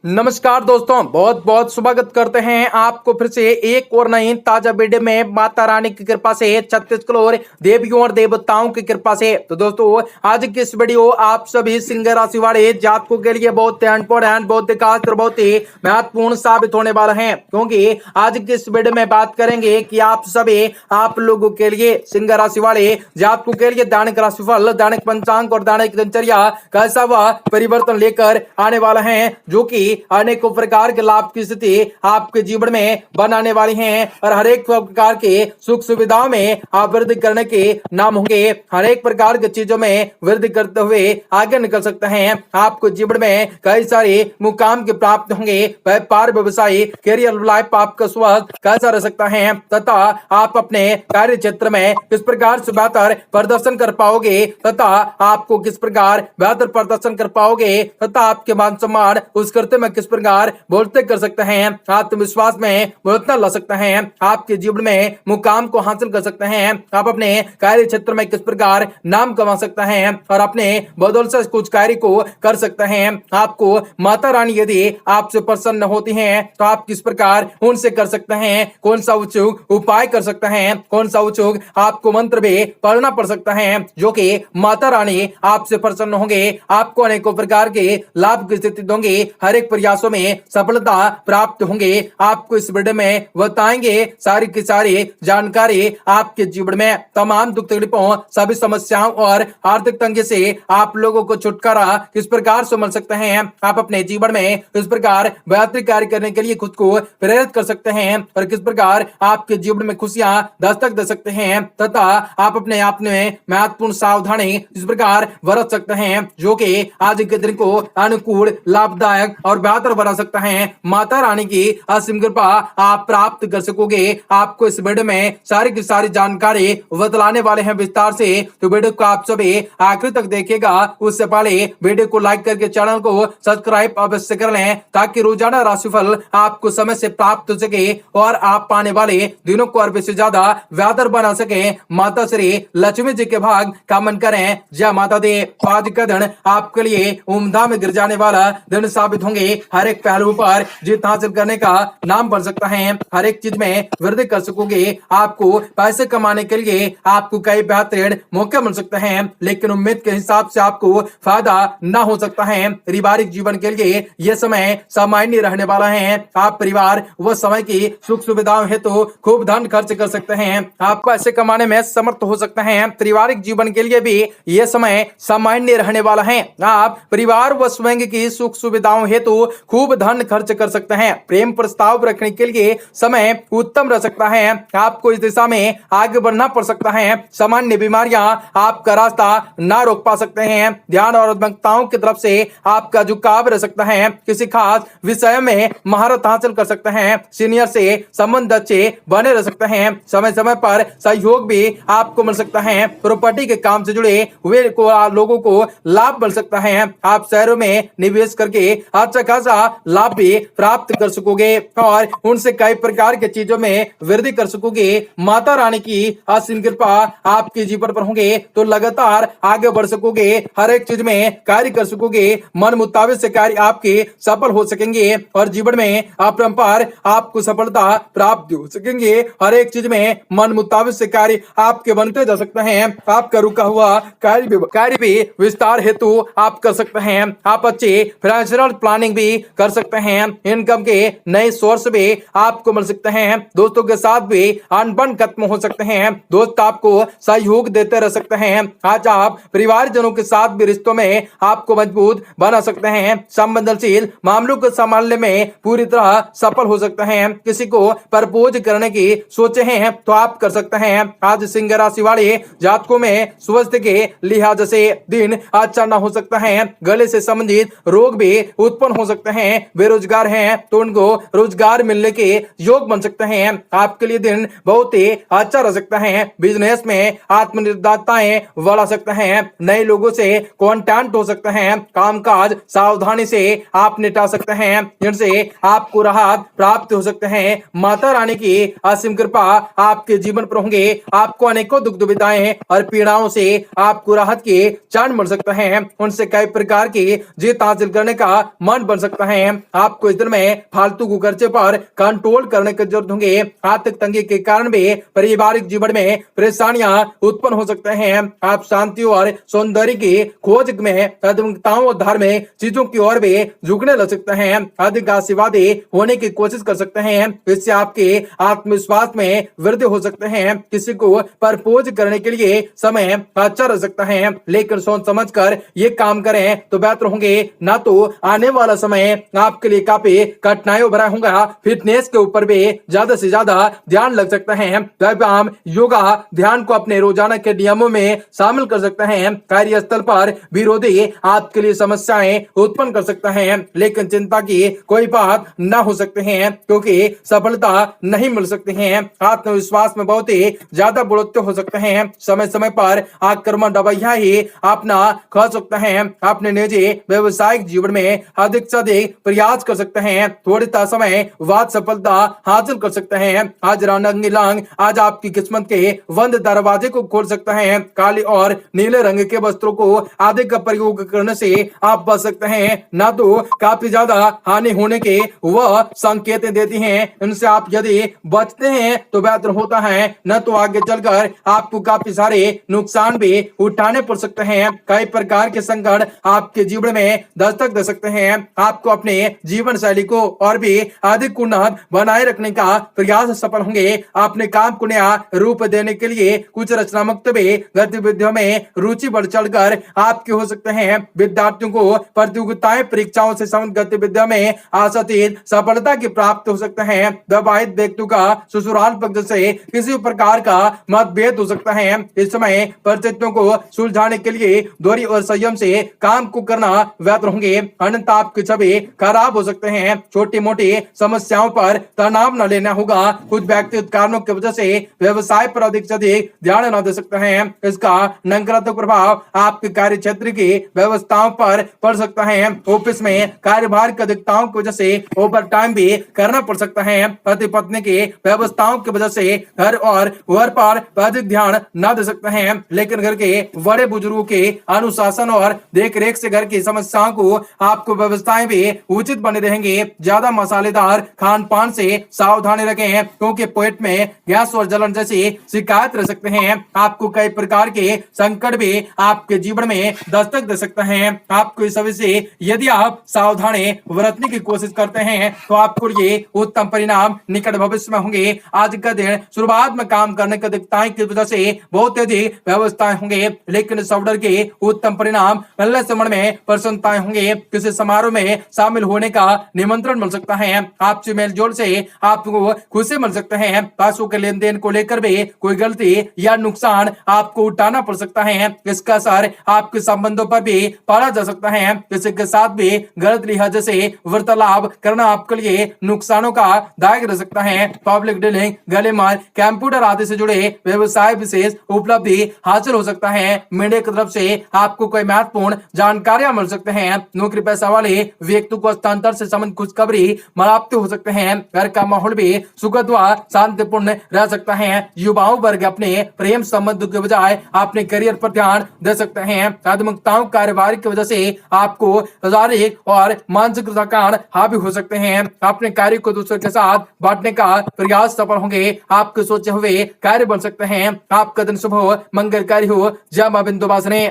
नमस्कार दोस्तों, बहुत बहुत स्वागत करते हैं आपको फिर से एक और नई ताजा वीडियो में। माता रानी की कृपा से, छत्तीस करोड़ देवियों और देवताओं की कृपा से। तो दोस्तों, आज की इस वीडियो आप सभी सिंह राशि वाले जातकों के लिए बहुत इंपॉर्टेंट, बहुत खास और बहुत ही महत्वपूर्ण साबित होने वाला है, क्योंकि आज की इस वीडियो में बात करेंगे कि आप सभी आप लोगों के लिए, सिंह राशि वाले जातकों के लिए दैनिक राशिफल, दैनिक पंचांग और दैनिक दिनचर्या कैसा वह परिवर्तन लेकर आने वाला है, जो कि अनेकों प्रकार के लाभ की स्थिति आपके जीवन में बनाने वाली हैं और हर एक प्रकार के सुख सुविधाओं में आप वृद्धि करने के नाम होंगे। हर एक प्रकार की चीजों में वृद्धि करते हुए आगे निकल सकते हैं। आपको जीवन में कई सारे मुकाम के प्राप्त होंगे। व्यापार, व्यवसाय, कैरियर लाइफ आपका स्वास्थ्य कैसा रह सकता है तथा आप अपने कार्य क्षेत्र में किस प्रकार से बेहतर प्रदर्शन कर पाओगे तथा आपको किस प्रकार बेहतर प्रदर्शन कर पाओगे तथा आपके मान सम्मान उस करते में किस प्रकार बोलते कर सकते हैं, आत्मविश्वास में बढ़ोतरी ला सकते हैं, आपके जीवन में मुकाम को हासिल कर सकते हैं, आप अपने कार्य क्षेत्र में किस प्रकार नाम कमा सकते हैं और अपने बदौलत से कुछ कार्य को कर सकते हैं। आपको माता रानी यदि आपसे प्रसन्न होती हैं तो आप किस प्रकार उनसे कर सकते हैं, कौन सा उचित उपाय कर सकते हैं, कौन सा उचित आपको मंत्र भी पढ़ना पड़ सकता है, जो कि माता रानी आपसे प्रसन्न होंगे, आपको अनेकों प्रकार के लाभ की स्थिति दोगे, हर एक प्रयासों में सफलता प्राप्त होंगे। आपको इस वीडियो में बताएंगे सारी की सारी जानकारी आपके जीवन में तमाम दुख तकलीफों, सभी समस्याओं और आर्थिक तंगी से आप लोगों को छुटकारा किस प्रकार से मिल सकते हैं। आप अपने जीवन में इस प्रकार बेहतरीन कार्य करने के लिए खुद को प्रेरित कर सकते हैं और किस प्रकार आपके जीवन में खुशियां दस्तक दे सकते हैं तथा आप अपने आप में महत्वपूर्ण सावधानी इस प्रकार बरत सकते हैं, जो कि आज के दिन को अनुकूल, लाभदायक और बेहतर बना सकता है। माता रानी की असीम कृपा आप प्राप्त कर सकोगे। आपको इस वीडियो में सारी की सारी जानकारी बतलाने वाले हैं विस्तार से, तो वीडियो को आप सभी आखिर तक देखिएगा। उससे पहले वीडियो को लाइक करके चैनल को सब्सक्राइब अवश्य कर लें, ताकि रोजाना राशिफल आपको समय से प्राप्त हो सके और आप पाने वाले दिनों को और से ज्यादा बेहतर बना सके। माता श्री लक्ष्मी जी के भाग कामन करें। जय माता दी। आज का दिन आपके लिए उम्दा में गिर जाने वाला दिन साबित होंगे। हर एक पहलू पर जीत हासिल करने का नाम बन सकता है, हर एक चीज में वृद्धि कर सकोगे। आपको पैसे कमाने के लिए आपको कई बेहतरीन मौके मिल सकते हैं, लेकिन उम्मीद के हिसाब से आपको फायदा न हो सकता है। पारिवारिक जीवन के लिए यह समय सामान्य रहने वाला है। आप परिवार व समय की सुख सुविधाओं हेतु खूब धन खर्च कर सकते हैं। आप पैसे कमाने में समर्थ हो सकते हैं। पारिवारिक जीवन के लिए भी यह समय सामान्य रहने वाला है। आप परिवार व स्वयं की सुख सुविधाओं हेतु खूब धन खर्च कर सकते हैं। प्रेम प्रस्ताव रखने के लिए समय उत्तम रह सकता है। आपको इस दिशा में आगे बढ़ना पड़ सकता है। सामान्य बीमारियां आपका रास्ता ना रोक पा सकते हैं। ध्यान और उद्यमताओं की तरफ से आपका झुकाव रह सकता है। किसी खास विषय में महारत हासिल कर सकते हैं। सीनियर से संबंध अच्छे बने रह सकते हैं। समय समय पर सहयोग भी आपको मिल सकता है। प्रॉपर्टी के काम से जुड़े हुए लोगों को लाभ मिल सकता है। आप शहरों में निवेश करके अच्छा खासा लाभ भी प्राप्त कर सकोगे और उनसे कई प्रकार के चीजों में वृद्धि कर सकोगे। माता रानी की असीम कृपा आपके जीवन पर होंगे तो लगातार आगे बढ़ सकोगे, हर एक चीज में कार्य कर सकोगे। मन मुताबिक से कार्य आपके सफल हो सकेंगे और जीवन में अपरंपार आपको सफलता प्राप्त हो सकेंगे। हर एक चीज में मन मुताबिक से कार्य आपके बनते जा सकते हैं। आपका रुका हुआ कार्य भी विस्तार हेतु आप कर सकते हैं। आप अच्छे फाइनेंशियल प्लानिंग भी कर सकते हैं। इनकम के नए सोर्स भी आपको मिल सकते हैं। दोस्तों के साथ भी अनबन खत्म हो सकते हैं। दोस्त आपको सहयोग देते रह सकते हैं। आज आप परिवारजनों के साथ भी रिश्तों में आपको मजबूत बना सकते हैं। संवेदनशील मामलों को संभालने में पूरी तरह सफल हो सकते हैं। किसी को प्रपोज करने की सोचे हैं तो आप कर सकते हैं। आज सिंह राशि वाले जातकों में स्वास्थ्य के लिहाज से दिन अच्छा न हो सकता है। गले से संबंधित रोग भी उत्पन्न हो सकते हैं। बेरोजगार हैं तो उनको रोजगार मिलने के योग बन सकते हैं। आपके लिए दिन बहुत ही अच्छा रह सकता है। बिजनेस में आत्मनिर्भरताएं बढ़ा सकते हैं। नए लोगों से कांटेक्ट हो सकते हैं। कामकाज सावधानी से आप निपटा सकते हैं, जिनसे आपको राहत प्राप्त हो सकते हैं। माता रानी की असीम कृपा आपके जीवन पर होंगे। आपको अनेकों दुख दुविधाएं और पीड़ाओं से आपको राहत के क्षण मिल सकते हैं। उनसे कई प्रकार की जीत हासिल करने का मन बन सकता है। आपको इस दिन में फालतू को खर्चे पर कंट्रोल करने की जरूरत होगी। आर्थिक तंगी के कारण भी पारिवारिक जीवन में परेशानियां उत्पन्न हो सकते हैं। आप शांति और सौंदर्य की खोज में आध्यात्मिकताओं और धार्मिक चीजों की ओर भी झुकने लग सकते हैं। अधिक आशावादी होने की कोशिश कर सकते हैं। इससे आपके आत्मविश्वास में वृद्धि हो सकते हैं। किसी को प्रपोज करने के लिए समय अच्छा रह सकता है, लेकिन सोच समझ कर ये काम करें तो बेहतर होंगे, ना तो आने वाला समय आपके लिए काफी कठिनाइयों भरा होगा। फिटनेस के ऊपर भी ज्यादा से ज्यादा ध्यान लग सकता है। व्यायाम, योगा, ध्यान को अपने रोजाना के नियमों में शामिल कर सकते हैं। कार्यस्थल पर विरोधी आपके लिए समस्याएं उत्पन्न कर सकता है, लेकिन चिंता की कोई बात न हो सकते हैं, क्योंकि सफलता नहीं मिल सकती है। आत्मविश्वास में बहुत ही ज्यादा बढ़ोतरी हो सकते हैं। समय समय पर आक्रमण रवैया ही अपना खा सकते हैं। अपने निजी व्यवसायिक जीवन में अधिक से अधिक प्रयास कर सकते हैं। थोड़ी समय बाद सफलता हासिल कर सकते हैं। आज रंग आज आपकी किस्मत के बंद दरवाजे को खोल सकता है। काले और नीले रंग के वस्त्रों को अधिक का प्रयोग करने से आप बच सकते हैं, ना तो काफी ज्यादा हानि होने के वह संकेत देती हैं। इनसे आप यदि बचते हैं तो बेहतर होता है, न तो आगे चलकर आपको काफी सारे नुकसान भी उठाने पड़ सकते हैं। कई प्रकार के संकट आपके जीवन में दस्तक दे सकते हैं। आपको अपने जीवन शैली को और भी अधिक उन्नत बनाए रखने का प्रयास सफल होंगे। अपने काम को नया रूप देने के लिए कुछ रचनात्मक गतिविधियों में रुचि बढ़ चढ़कर आपके हो सकते हैं। विद्यार्थियों को प्रतियोगिताएं, परीक्षाओं से संबंधित गतिविधियों में आशातीत सफलता की प्राप्त हो सकते हैं। विवाहित व्यक्तियों का ससुराल पक्ष से किसी प्रकार का मतभेद हो सकता है। इस समय परिस्थितियों को सुलझाने के लिए धैर्य और संयम से काम को करना बेहतर होंगे, अन्यथा आपकी छवि खराब हो सकते हैं। छोटी मोटी समस्याओं पर तनाव न लेना होगा। कुछ व्यक्तिगत कारणों की वजह से व्यवसाय पर अधिक से अधिक ध्यान न दे सकते हैं। इसका नकारात्मक प्रभाव आपके कार्य क्षेत्र की व्यवस्थाओं पर पड़ सकता है। ऑफिस में कार्यभार की अधिकताओं की वजह से ओवर टाइम भी करना पड़ सकता है। पति पत्नी की व्यवस्थाओं की वजह से घर और घर पर अधिक ध्यान न दे सकते हैं, लेकिन घर के बड़े बुजुर्गों के अनुशासन और देख रेख से घर की समस्याओं को आपको व्यवस्थाएं भी उचित बने रहेंगे। ज्यादा मसालेदार खान पान से सावधानी रखें, क्योंकि पेट में गैस और जलन जैसी शिकायत रह सकते हैं। आपको कई प्रकार के संकट भी आपके जीवन में दस्तक दे सकते हैं। आपको इस सभी से यदि आप सावधानी बरतने की कोशिश करते हैं तो आपको ये उत्तम परिणाम निकट भविष्य में होंगे। आज का दिन शुरुआत में काम करने की अधिकताएं की वजह से बहुत अधिक व्यवस्थाएं होंगे, लेकिन इस ऑर्डर के उत्तम परिणाम मिलने से मन में प्रसन्नताएं होंगे। किसी समारोह में शामिल होने का निमंत्रण मिल सकता है। आपसे मेल जोल से आपको खुशी मिल सकते हैं। पैसों के लेन देन को लेकर भी कोई गलती या नुकसान आपको उठाना पड़ सकता है। इसका असर आपके संबंधों पर भी पड़ा जा सकता है। किसी के साथ भी गलत लिहाजे से वार्तालाप करना आपके लिए नुकसानों का दायक रह सकता है। पब्लिक डीलिंग, गलेमार, कंप्यूटर आदि से जुड़े व्यवसाय विशेष उपलब्धि हासिल हो सकता है। मीडिया की तरफ से आपको कोई महत्वपूर्ण जानकारियां मिल सकते हैं। नौकरी पेशा वाले व्यक्ति को स्थानांतरण से संबंधित खुशखबरी प्राप्त हो सकते हैं। घर का माहौल भी सुखद व शांतिपूर्ण रह सकता है। युवाओं वर्ग अपने प्रेम संबंधों के बजाय अपने करियर पर ध्यान दे सकते हैं। आध्यात्मिकताओं कार्यभार की वजह से आपको शारीरिक और मानसिक थकान हावी हो सकते हैं। अपने कार्य को दूसरों के साथ बांटने का प्रयास सफल होंगे। आपके सोचे हुए कार्य बन सकते हैं। आपका दिन शुभ हो, मंगलकारी हो। जय मां विंध्यवासिनी।